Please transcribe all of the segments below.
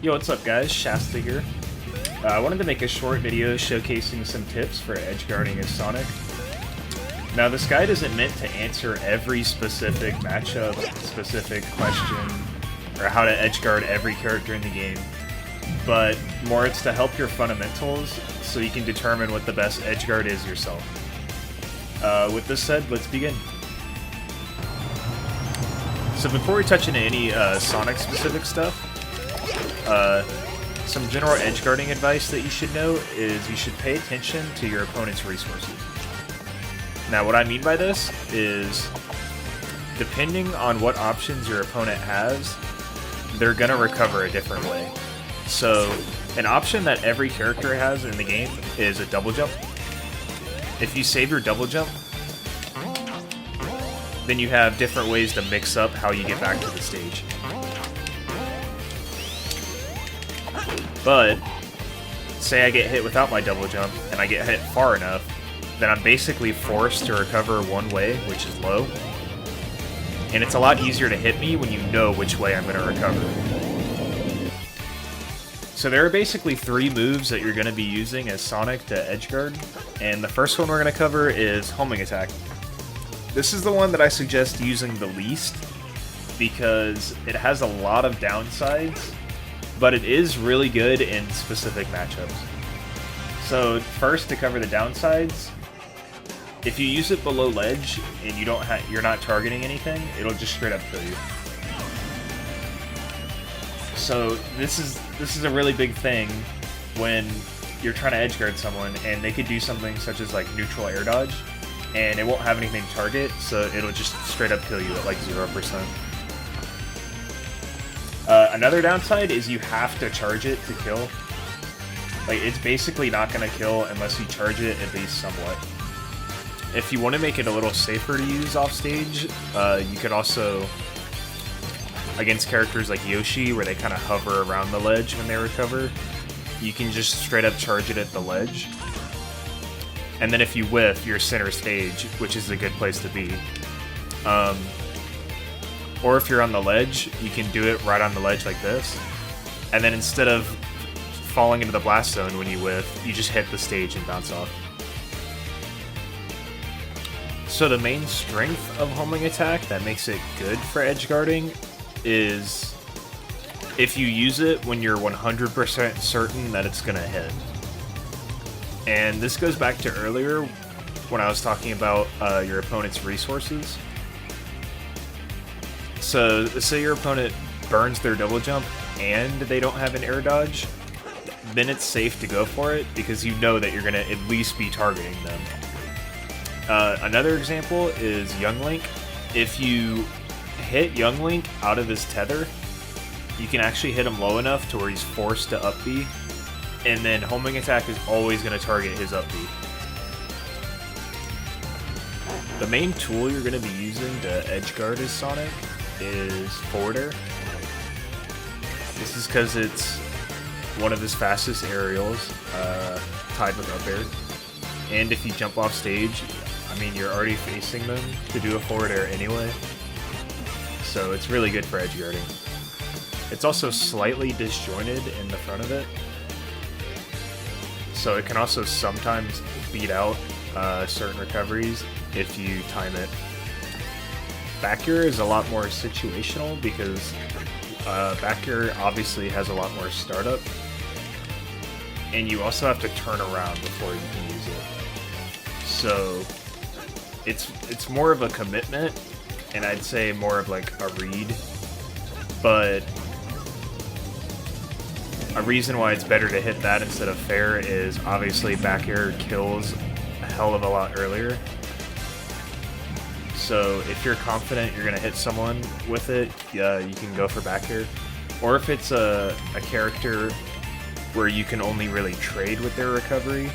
Yo, what's up guys? Shasta here. I wanted to make a short video showcasing some tips for edgeguarding as Sonic. Now this guide isn't meant to answer every specific matchup, specific question, or how to edgeguard every character in the game, but more it's to help your fundamentals so you can determine what the best edgeguard is yourself. With this said, let's begin. So before we touch into any Sonic specific stuff, some general edgeguarding advice that you should know is you should pay attention to your opponent's resources. Now what I mean by this is, depending on what options your opponent has, they're gonna recover a different way. So an option that every character has in the game is a double jump. If you save your double jump, then you have different ways to mix up how you get back to the stage. But say I get hit without my double jump and I get hit far enough, then I'm basically forced to recover one way, which is low. And it's a lot easier to hit me when you know which way I'm going to recover. So there are basically three moves that you're going to be using as Sonic to edgeguard, and the first one we're going to cover is homing attack. This is the one that I suggest using the least because it has a lot of downsides, but it is really good in specific matchups. So first, to cover the downsides, if you use it below ledge and you're not targeting anything, it'll just straight up kill you. So this is a really big thing when you're trying to edgeguard someone and they could do something such as like neutral air dodge, and it won't have anything to target, so it'll just straight up kill you at like 0%. Another downside is you have to charge it to kill. Like, it's basically not going to kill unless you charge it at least somewhat. If you want to make it a little safer to use off stage, you could also, against characters like Yoshi, where they kind of hover around the ledge when they recover, you can just straight up charge it at the ledge. And then if you whiff, you're center stage, which is a good place to be. Or if you're on the ledge, you can do it right on the ledge like this. And then instead of falling into the blast zone when you whiff, you just hit the stage and bounce off. So the main strength of homing attack that makes it good for edgeguarding is if you use it when you're 100% certain that it's going to hit. And this goes back to earlier when I was talking about your opponent's resources. So say your opponent burns their double jump and they don't have an air dodge, then it's safe to go for it because you know that you're going to at least be targeting them. Another example is Young Link. If you hit Young Link out of his tether, you can actually hit him low enough to where he's forced to up B, and then homing attack is always going to target his up B. The main tool you're going to be using to edgeguard as Sonic is forward air. This is because it's one of his fastest aerials, tied with up air. And if you jump off stage, I mean, you're already facing them to do a forward air anyway. So it's really good for edgeguarding. It's also slightly disjointed in the front of it, so it can also sometimes beat out certain recoveries if you time it. Back air is a lot more situational because back air obviously has a lot more startup, and you also have to turn around before you can use it. So it's more of a commitment, and I'd say more of like a read, but a reason why it's better to hit that instead of fair is obviously back air kills a hell of a lot earlier. So if you're confident you're going to hit someone with it, you can go for back air. Or if it's a character where you can only really trade with their recovery,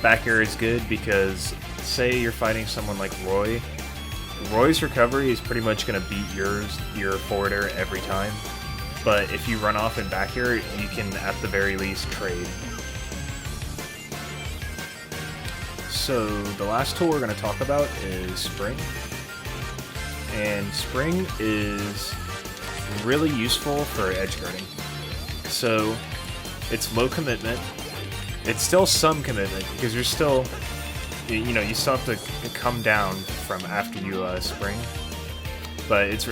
back air is good because say you're fighting someone like Roy. Roy's recovery is pretty much going to beat your forward air every time. But if you run off in back air, you can at the very least trade. So the last tool we're going to talk about is Spring. And Spring is really useful for edge guarding. So it's low commitment. It's still some commitment because you're still, you know, you still have to come down from after you spring. But it's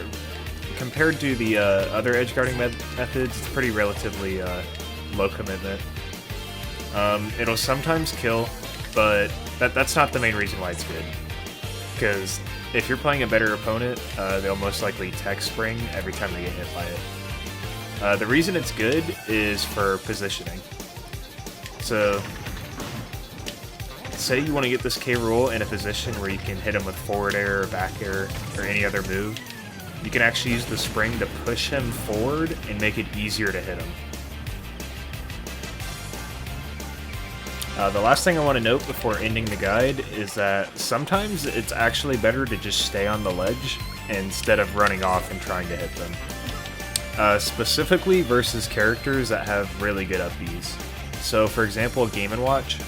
compared to the other edge guarding methods, it's pretty relatively low commitment. It'll sometimes kill, but that's not the main reason why it's good. Because if you're playing a better opponent, they'll most likely tech spring every time they get hit by it. The reason it's good is for positioning. So, say you want to get this K. Rool in a position where you can hit him with forward air, or back air, or any other move. You can actually use the spring to push him forward and make it easier to hit him. The last thing I want to note before ending the guide is that sometimes it's actually better to just stay on the ledge instead of running off and trying to hit them. Specifically versus characters that have really good up Bs. So for example, Game & Watch,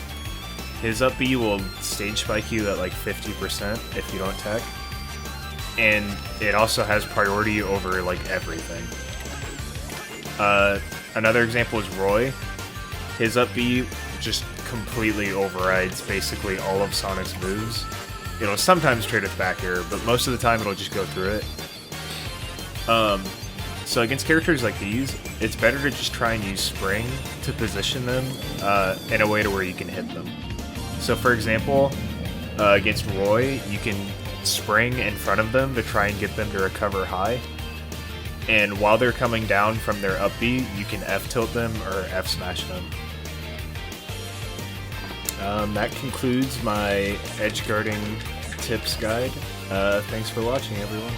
his up B will stage spike you at like 50% if you don't tech. And it also has priority over like everything. Another example is Roy. His up B just completely overrides basically all of Sonic's moves. It'll sometimes trade with back air, but most of the time it'll just go through it. So against characters like these, it's better to just try and use spring to position them in a way to where you can hit them. So for example, against Roy, you can spring in front of them to try and get them to recover high. And while they're coming down from their up B, you can F-tilt them or F-smash them. That concludes my edge guarding tips guide. Thanks for watching, everyone.